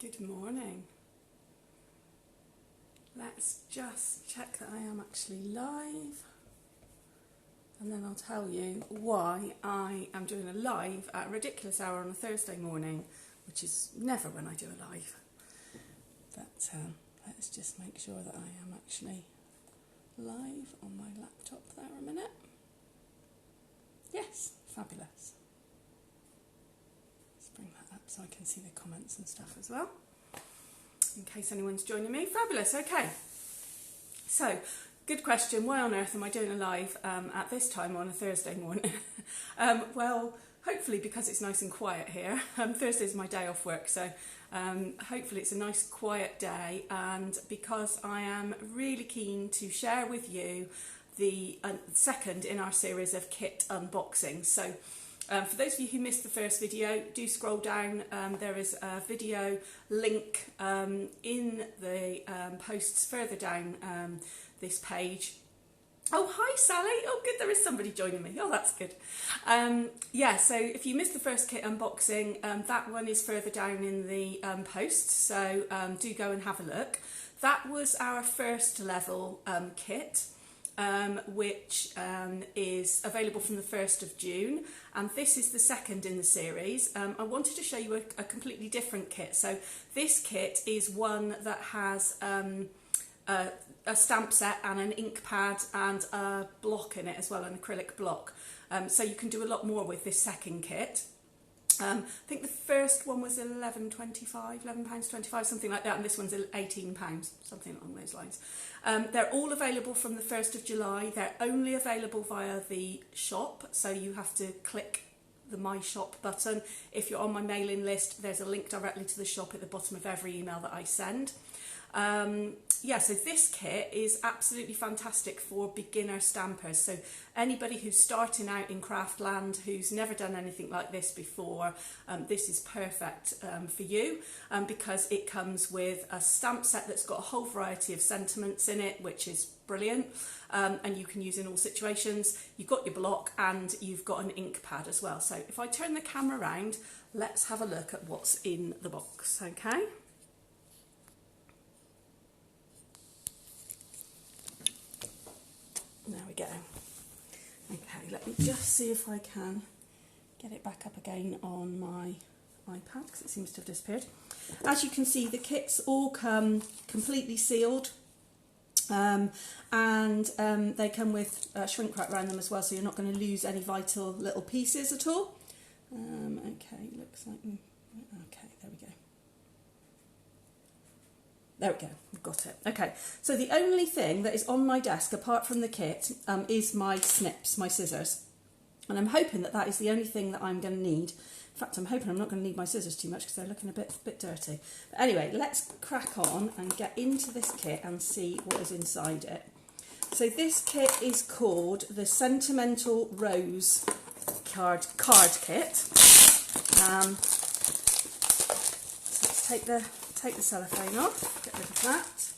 Good morning. Let's just check that I am actually live, and then I'll tell you why I am doing a live at a ridiculous hour on a Thursday morning, which is never when I do a live. But let's just make sure that I am actually live on my laptop there a minute. Yes, fabulous. Let's bring that up so I can see the comments and stuff as well, in case anyone's joining me. Fabulous, okay. So, good question, why on earth am I doing a live at this time on a Thursday morning? Well, hopefully because it's nice and quiet here. Thursday's my day off work, so hopefully it's a nice quiet day, and because I am really keen to share with you the second in our series of kit unboxing. So for those of you who missed the first video, do scroll down. There is a video link in the posts further down this page. Oh, hi Sally. Oh, good, there is somebody joining me. Oh, that's good. Yeah, so if you missed the first kit unboxing, that one is further down in the post, so do go and have a look. That was our first level kit. Which is available from the 1st of June, and this is the second in the series. I wanted to show you a completely different kit. So this kit is one that has a stamp set and an ink pad and a block in it as well, an acrylic block. So you can do a lot more with this second kit. I think the first one was £11.25, something like that, and this one's £18, something along those lines. They're all available from the 1st of July. They're only available via the shop, so you have to click the My Shop button. If you're on my mailing list, there's a link directly to the shop at the bottom of every email that I send. Yeah, so this kit is absolutely fantastic for beginner stampers. So anybody who's starting out in Craftland, who's never done anything like this before, this is perfect for you, because it comes with a stamp set that's got a whole variety of sentiments in it, which is brilliant, and you can use in all situations. You've got your block and you've got an ink pad as well. So if I turn the camera around, let's have a look at what's in the box, okay? There we go. Okay, let me just see if I can get it back up again on my iPad, because it seems to have disappeared. As you can see, the kits all come completely sealed, and they come with shrink wrap around them as well, so you're not going to lose any vital little pieces at all. Okay, looks like... Okay, there we go. There we go, we've got it. Okay, so the only thing that is on my desk apart from the kit is my snips, my scissors. And I'm hoping that that is the only thing that I'm going to need. In fact, I'm hoping I'm not going to need my scissors too much because they're looking a bit dirty. But anyway, let's crack on and get into this kit and see what is inside it. So this kit is called the Sentimental Rose card kit. So let's take the cellophane off, get rid of that.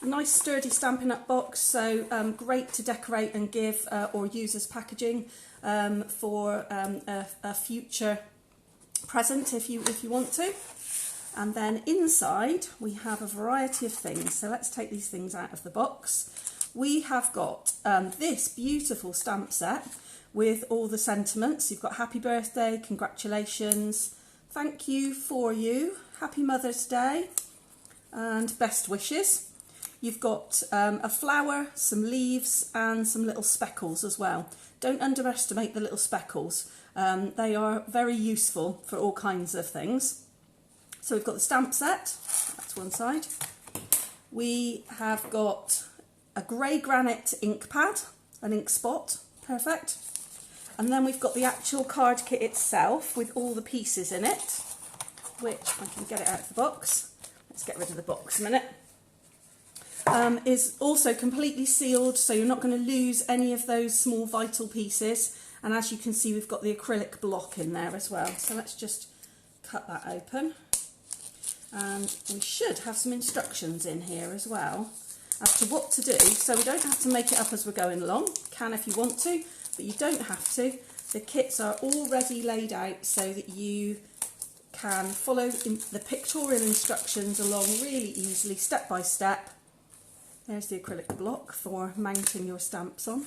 Nice sturdy Stampin' Up box, so great to decorate and give or use as packaging for a future present if you want to. And then inside we have a variety of things, so let's take these things out of the box. We have got this beautiful stamp set with all the sentiments. You've got happy birthday, congratulations, thank you, for you, happy Mother's Day, and best wishes. You've got a flower, some leaves, and some little speckles as well. Don't underestimate the little speckles. They are very useful for all kinds of things. So we've got the stamp set, that's one side. We have got a grey granite ink pad, an ink spot, perfect. And then we've got the actual card kit itself with all the pieces in it, which I can get it out of the box. Let's get rid of the box a minute. Is also completely sealed, so you're not going to lose any of those small vital pieces. And as you can see, we've got the acrylic block in there as well. So let's just cut that open. And we should have some instructions in here as well as to what to do, so we don't have to make it up as we're going along. You can if you want to, but you don't have to. The kits are already laid out so that you can follow the pictorial instructions along really easily, step by step. There's the acrylic block for mounting your stamps on.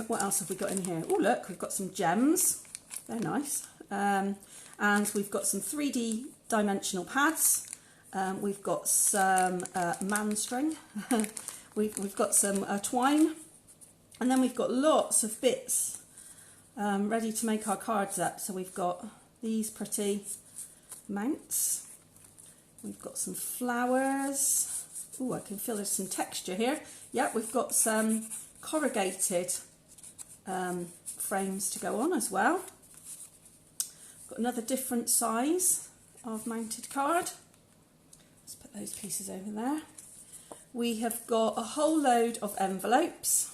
What else have we got in here? Oh look, we've got some gems. They're nice. And we've got some 3D dimensional pads. We've got some man string. we've got some twine. And then we've got lots of bits ready to make our cards up. So we've got these pretty mounts. We've got some flowers. Oh, I can feel there's some texture here. Yeah, we've got some corrugated frames to go on as well. Got another different size of mounted card. Let's put those pieces over there. We have got a whole load of envelopes.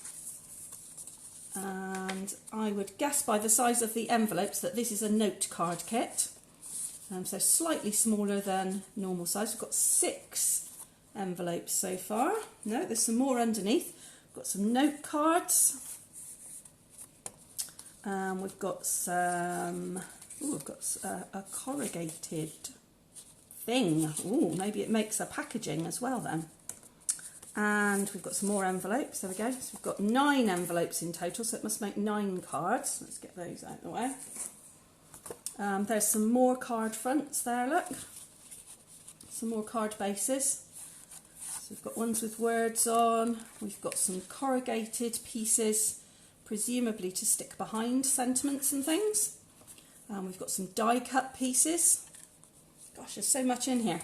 And I would guess by the size of the envelopes that this is a note card kit. So slightly smaller than normal size. We've got 6 envelopes so far. No, there's some more underneath. We've got some note cards. We've got some... Ooh, we've got a corrugated thing. Ooh, maybe it makes a packaging as well then. And we've got some more envelopes. There we go. So we've got 9 envelopes in total, so it must make 9 cards. Let's get those out of the way. There's some more card fronts there, look. Some more card bases. So we've got ones with words on. We've got some corrugated pieces, presumably to stick behind sentiments and things. We've got some die cut pieces. Gosh, there's so much in here.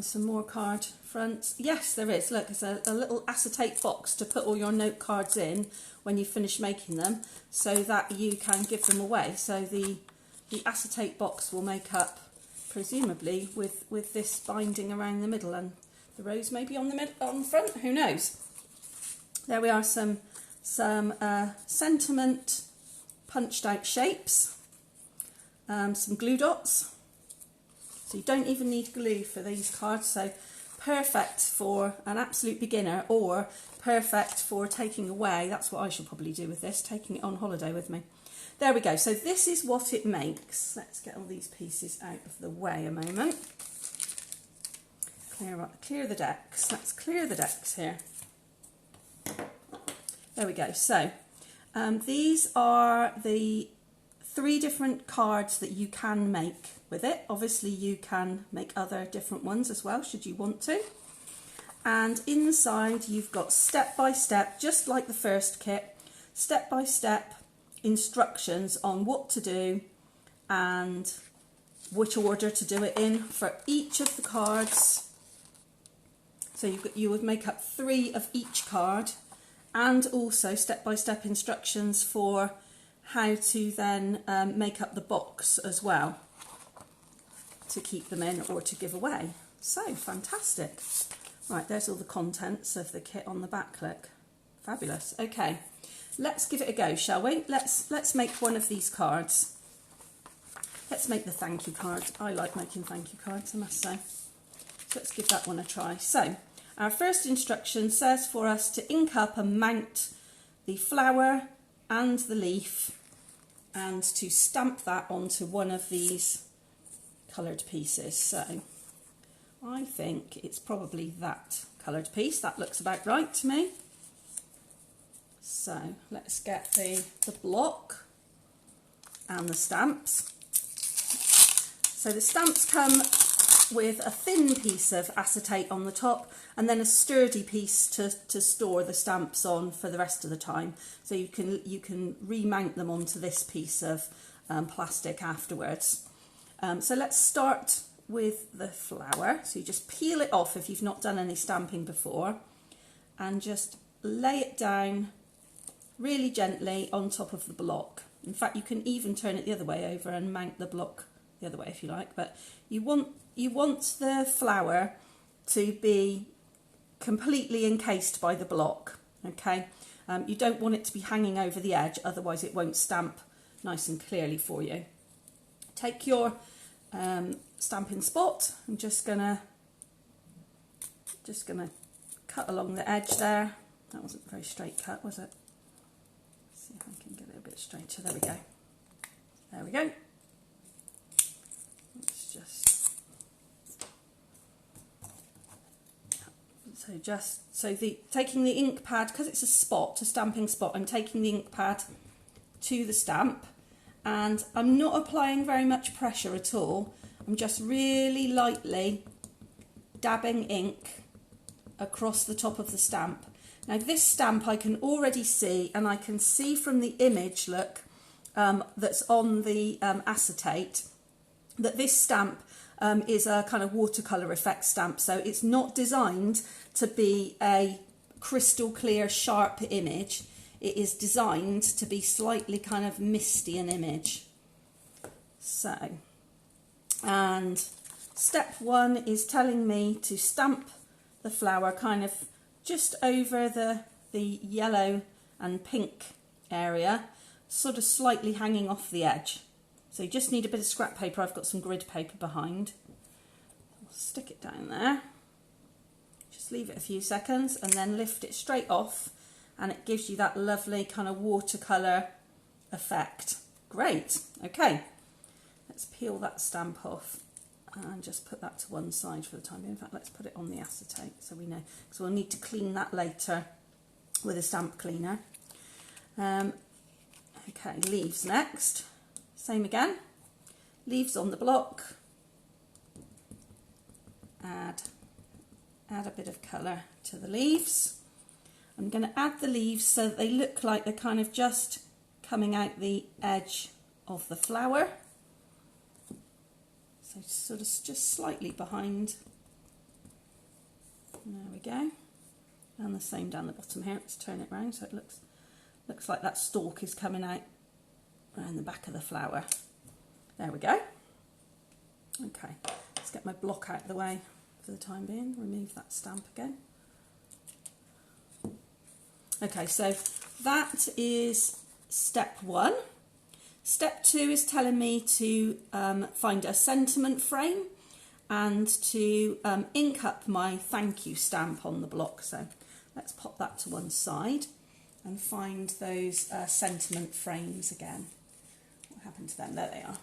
Some more card fronts. Yes, there is. Look, it's a little acetate box to put all your note cards in when you finish making them, so that you can give them away. So the acetate box will make up, presumably, with this binding around the middle, and the rose maybe on the front. Who knows? There we are. Some sentiment punched out shapes. Some glue dots. So you don't even need glue for these cards, so perfect for an absolute beginner or perfect for taking away. That's what I should probably do with this, taking it on holiday with me. There we go, so this is what it makes. Let's get all these pieces out of the way a moment. Clear the decks. Let's clear the decks here. There we go, so these are the 3 different cards that you can make with it. Obviously you can make other different ones as well should you want to. And inside you've got step by step, just like the first kit, step by step instructions on what to do and which order to do it in for each of the cards. So you would make up 3 of each card, and also step by step instructions for how to then make up the box as well, to keep them in or to give away. So fantastic. Right, there's all the contents of the kit on the back, look. Fabulous. Okay, let's give it a go, shall we? Let's make one of these cards. Let's make the thank you card. I like making thank you cards, I must say. So let's give that one a try. So our first instruction says for us to ink up and mount the flower and the leaf, and to stamp that onto one of these coloured pieces. So I think it's probably that coloured piece. That looks about right to me. So let's get the block and the stamps. So the stamps come with a thin piece of acetate on the top, and then a sturdy piece to store the stamps on for the rest of the time. So you can remount them onto this piece of plastic afterwards. So let's start with the flower. So you just peel it off if you've not done any stamping before, and just lay it down really gently on top of the block. In fact, you can even turn it the other way over and mount the block the other way if you like, but you want the flower to be completely encased by the block, okay? You don't want it to be hanging over the edge, otherwise it won't stamp nice and clearly for you. Take your stamping spot. I'm just gonna cut along the edge there. That wasn't a very straight cut, was it? Let's see if I can get it a bit straighter. There we go. There we go. So taking the ink pad, because it's a stamping spot, I'm taking the ink pad to the stamp, and I'm not applying very much pressure at all. I'm just really lightly dabbing ink across the top of the stamp. Now this stamp I can already see, and I can see from the image, look, that's on the acetate, that this stamp is a kind of watercolour effect stamp, so it's not designed to be a crystal clear sharp image. It is designed to be slightly kind of misty an image. So, and step 1 is telling me to stamp the flower kind of just over the yellow and pink area, sort of slightly hanging off the edge. So you just need a bit of scrap paper. I've got some grid paper behind. I'll stick it down there. Just leave it a few seconds and then lift it straight off, and it gives you that lovely kind of watercolour effect. Great. Okay, let's peel that stamp off and just put that to one side for the time being. In fact, let's put it on the acetate so we know, because we'll need to clean that later with a stamp cleaner. Okay, leaves next. Same again, leaves on the block, add a bit of colour to the leaves. I'm going to add the leaves so that they look like they're kind of just coming out the edge of the flower. So sort of just slightly behind. There we go. And the same down the bottom here. Let's turn it round so it looks like that stalk is coming out around the back of the flower. There we go. Okay, let's get my block out of the way for the time being. Remove that stamp again. Okay, so that is step 1. Step 2 is telling me to find a sentiment frame and to ink up my thank you stamp on the block. So let's pop that to one side and find those sentiment frames again. What happened to them? There they are.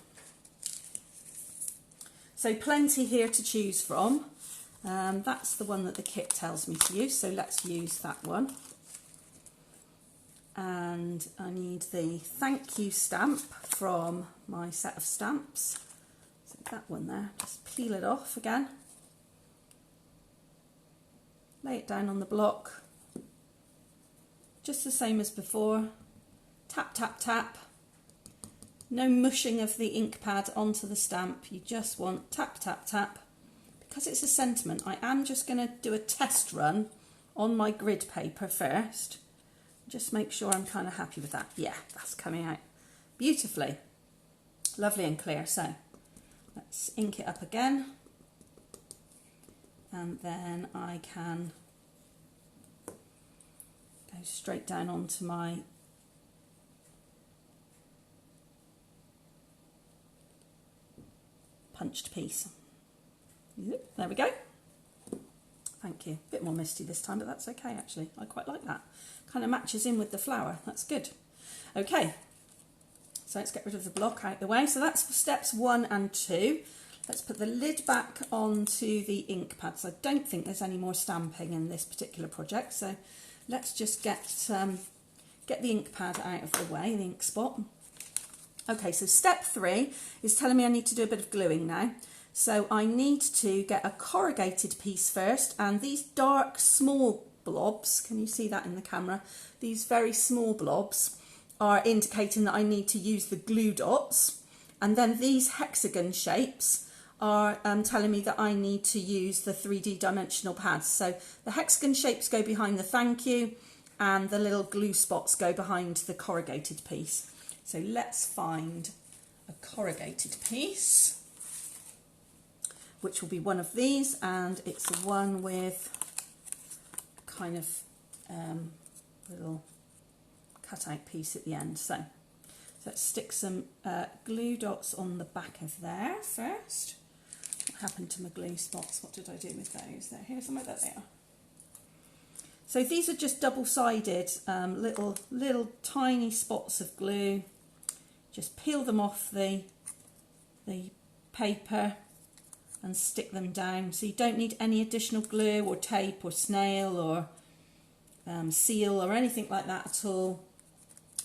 So plenty here to choose from. That's the one that the kit tells me to use, so let's use that one. And I need the thank you stamp from my set of stamps. So that one there, just peel it off again. Lay it down on the block. Just the same as before. Tap, tap, tap. No mushing of the ink pad onto the stamp. You just want tap, tap, tap. Because it's a sentiment, I am just going to do a test run on my grid paper first. Just make sure I'm kind of happy with that. Yeah, that's coming out beautifully. Lovely and clear. So let's ink it up again. And then I can go straight down onto my punched piece. There we go. Thank you. A bit more misty this time, but that's okay actually. I quite like that. Kind of matches in with the flower. That's good. Okay, so let's get rid of the block out the way. So that's for steps 1 and 2. Let's put the lid back onto the ink pad. So I don't think there's any more stamping in this particular project. So let's just get the ink pad out of the way, the ink spot. Okay, so step 3 is telling me I need to do a bit of gluing now. So I need to get a corrugated piece first, and these dark small blobs, can you see that in the camera? These very small blobs are indicating that I need to use the glue dots, and then these hexagon shapes are telling me that I need to use the 3D dimensional pads. So the hexagon shapes go behind the thank you, and the little glue spots go behind the corrugated piece. So let's find a corrugated piece, which will be one of these, and it's the one with kind of little cut-out piece at the end. So let's stick some glue dots on the back of there first. What happened to my glue spots? What did I do with those? There, here's some of that there. So these are just double-sided little tiny spots of glue. Just peel them off the paper and stick them down. So you don't need any additional glue or tape or snail or seal or anything like that at all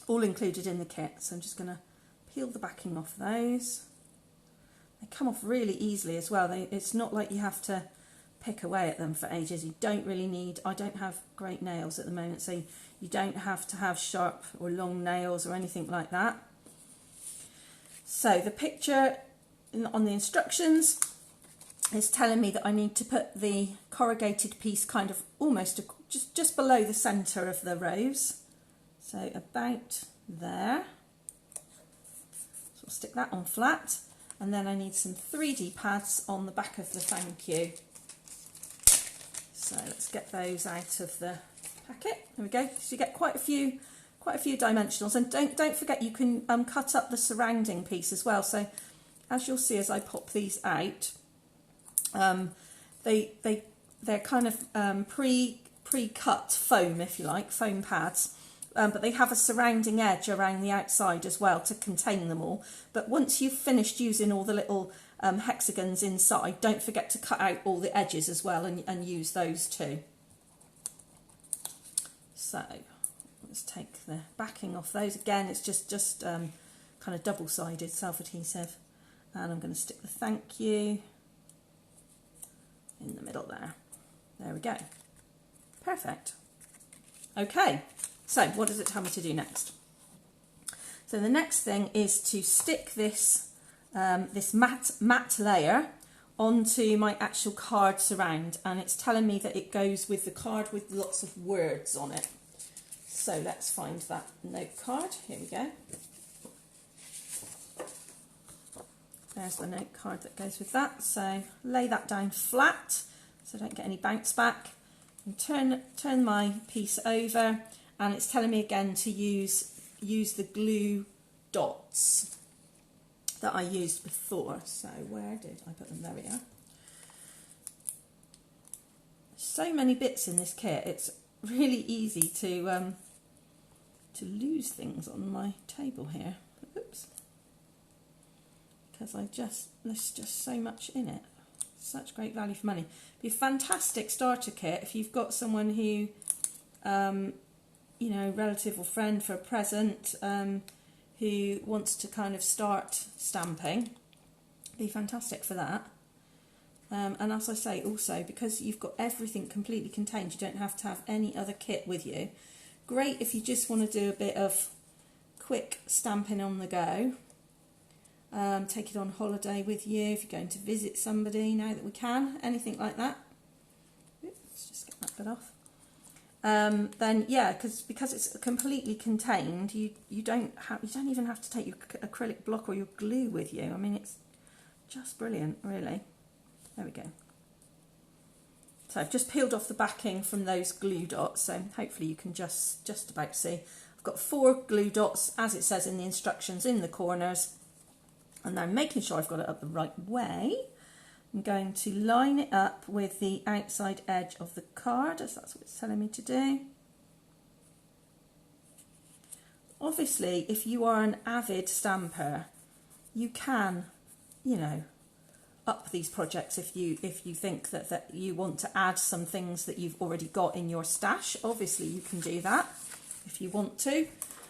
included in the kit. So I'm just going to peel the backing off those. They come off really easily as well. It's not like you have to pick away at them for ages. You don't really need, I don't have great nails at the moment, so you don't have to have sharp or long nails or anything like that. So the picture on the instructions is telling me that I need to put the corrugated piece kind of almost just below the centre of the rose. So about there. So I'll stick that on flat, and then I need some 3D pads on the back of the thank you. So let's get those out of the packet. There we go. So you get quite a few dimensionals, and don't forget you can cut up the surrounding piece as well. So as you'll see as I pop these out, they're kind of pre-cut foam, if you like, foam pads, but they have a surrounding edge around the outside as well to contain them all. But once you've finished using all the little hexagons inside, don't forget to cut out all the edges as well and use those too. So let's take the backing off those. Again, it's just kind of double-sided self-adhesive, and I'm going to stick the thank you in the middle there. There we go. Perfect. Okay, so what does it tell me to do next? So the next thing is to stick this this matte layer onto my actual card surround, and it's telling me that it goes with the card with lots of words on it. So let's find that note card. Here we go. There's the note card that goes with that. So lay that down flat so I don't get any bounce back, and turn my piece over, and it's telling me again to use the glue dots that I used before. So where did I put them? There we are. So many bits in this kit. It's really easy to lose things on my table here. Oops. Because there's just so much in it. Such great value for money. Be a fantastic starter kit if you've got someone who, you know, relative or friend for a present, who wants to kind of start stamping. Be fantastic for that. And as I say, also because you've got everything completely contained, you don't have to have any other kit with you. Great if you just want to do a bit of quick stamping on the go. Take it on holiday with you if you're going to visit somebody, now that we can, anything like that. Oops, let's just get that bit off. Then yeah, because it's completely contained, you don't even have to take your acrylic block or your glue with you. I mean, it's just brilliant, really. There we go. So I've just peeled off the backing from those glue dots, so hopefully you can just about see. I've got 4 glue dots, as it says in the instructions, in the corners. And now, making sure I've got it up the right way, I'm going to line it up with the outside edge of the card, as that's what it's telling me to do. Obviously, if you are an avid stamper, you can, you know, up these projects if you think that you want to add some things that you've already got in your stash. Obviously, you can do that if you want to.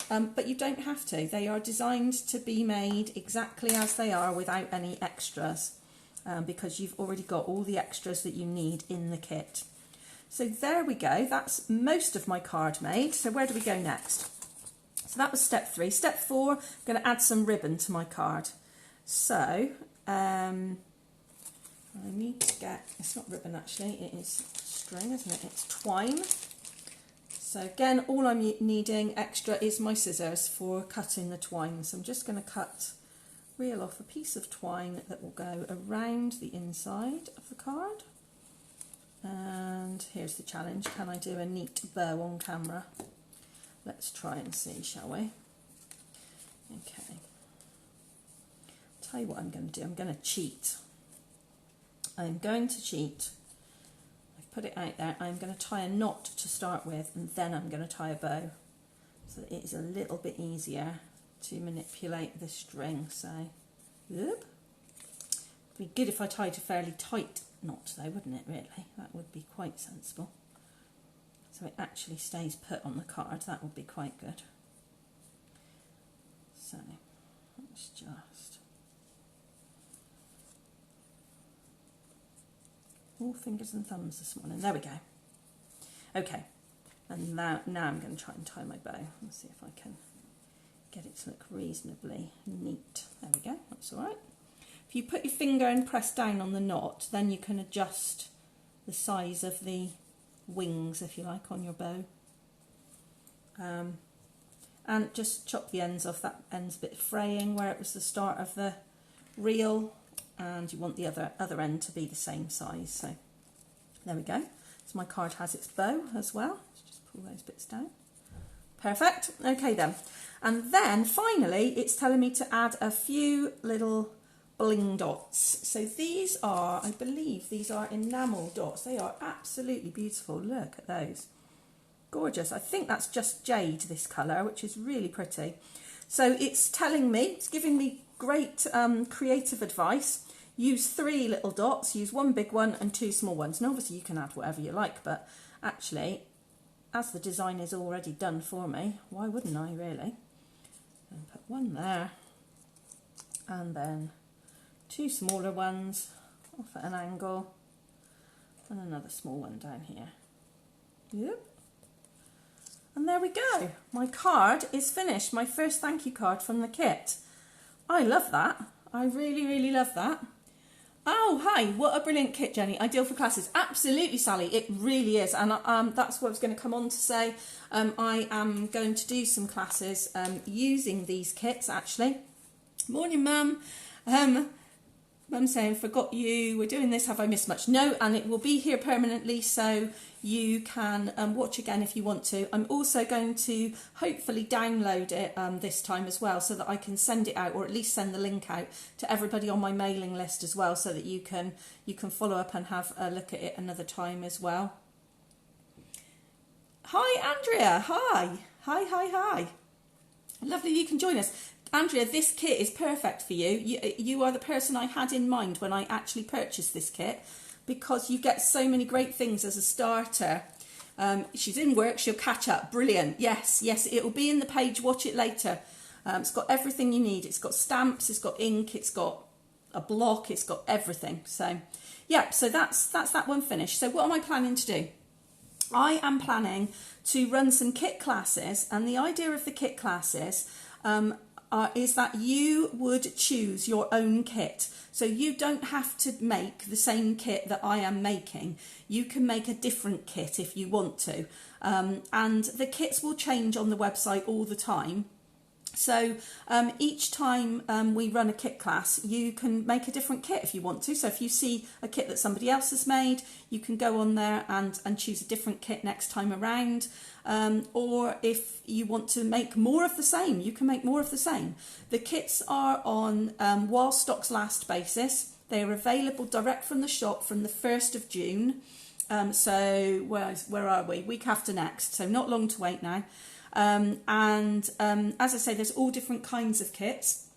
But you don't have to. They are designed to be made exactly as they are without any extras, because you've already got all the extras that you need in the kit. So there we go. That's most of my card made. So where do we go next? So that was step 3. Step 4, I'm going to add some ribbon to my card. So I need to get, it's not ribbon actually, it is string, isn't it? It's twine. So again, all I'm needing extra is my scissors for cutting the twine. So I'm just going to reel off a piece of twine that will go around the inside of the card. And here's the challenge. Can I do a neat bow on camera? Let's try and see, shall we? Okay. Tell you what I'm going to do. I'm going to cheat. I'm going to cheat. Put it out there. I'm going to tie a knot to start with, and then I'm going to tie a bow, so that it is a little bit easier to manipulate the string. So, whoop, It'd be good if I tied a fairly tight knot though, wouldn't it, really? That would be quite sensible. So it actually stays put on the card. That would be quite good. So let's just... all fingers and thumbs this morning. There we go. Okay. And now I'm going to try and tie my bow. Let's see if I can get it to look reasonably neat. There we go. That's all right. If you put your finger and press down on the knot, then you can adjust the size of the wings, if you like, on your bow. And just chop the ends off. That end's a bit fraying where it was the start of the reel, and you want the other end to be the same size. So there we go. So my card has its bow as well. Let's just pull those bits down. Perfect. Okay then. And then finally it's telling me to add a few little bling dots. So these are, I believe these are enamel dots. They are absolutely beautiful. Look at those. Gorgeous. I think that's just jade, this colour, which is really pretty. So it's telling me, it's giving me great creative advice. Use 3 little dots, use 1 big one and 2 small ones. And obviously you can add whatever you like, but actually, as the design is already done for me, why wouldn't I really? And put 1 there, and then 2 smaller ones off at an angle, and another small one down here. Yep. And there we go. My card is finished. My first thank you card from the kit. I love that. I really, really love that. Oh, hi. What a brilliant kit, Jenny. Ideal for classes. Absolutely, Sally. It really is. And that's what I was going to come on to say. I am going to do some classes using these kits, actually. Morning, Mum. Mum saying, forgot you, we're doing this, have I missed much? No, and it will be here permanently, so you can watch again if you want to. I'm also going to hopefully download it this time as well, so that I can send it out, or at least send the link out to everybody on my mailing list as well, so that you can follow up and have a look at it another time as well. Hi, Andrea. Hi. Lovely you can join us. Andrea, this kit is perfect for you. You are the person I had in mind when I actually purchased this kit, because you get so many great things as a starter. She's in work, she'll catch up. Brilliant. Yes, it will be in the page, watch it later. It's got everything you need. It's got stamps, it's got ink, it's got a block, it's got everything. So, yeah, so that's that one finished. So what am I planning to do? I am planning to run some kit classes, and the idea of the kit classes is that you would choose your own kit. So you don't have to make the same kit that I am making. You can make a different kit if you want to. And the kits will change on the website all the time. So each time we run a kit class, you can make a different kit if you want to. So if you see a kit that somebody else has made, you can go on there and choose a different kit next time around. Or if you want to make more of the same, you can make more of the same. The kits are on while stocks last basis. They are available direct from the shop from the 1st of June. So where are we? Week after next. So not long to wait now. As I say, there's all different kinds of kits.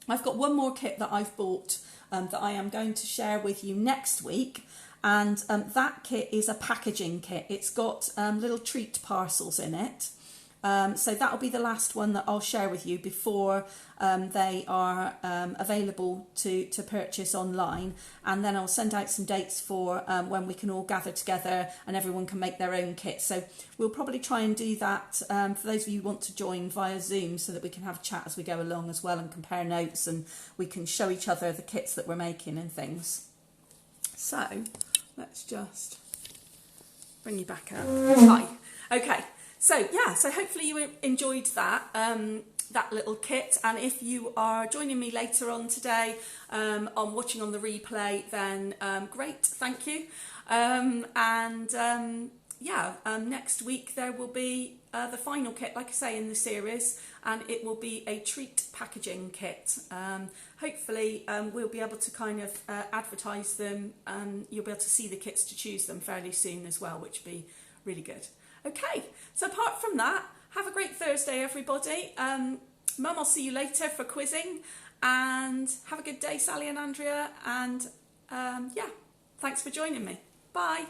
I've got one more kit that I've bought that I am going to share with you next week, and that kit is a packaging kit. It's got little treat parcels in it. So that'll be the last one that I'll share with you before they are available to purchase online, and then I'll send out some dates for when we can all gather together and everyone can make their own kit. So we'll probably try and do that for those of you who want to join via Zoom, so that we can have a chat as we go along as well and compare notes, and we can show each other the kits that we're making and things. So let's just bring you back up. Hi. Okay. So yeah, so hopefully you enjoyed that that little kit, and if you are joining me later on today on watching on the replay, then great, thank you. Next week there will be the final kit, like I say, in the series, and it will be a treat packaging kit. Hopefully we'll be able to kind of advertise them, and you'll be able to see the kits to choose them fairly soon as well, which will be really good. Okay, so apart from that, have a great Thursday, everybody. Mum, I'll see you later for quizzing, and have a good day, Sally and Andrea, and yeah, thanks for joining me. Bye.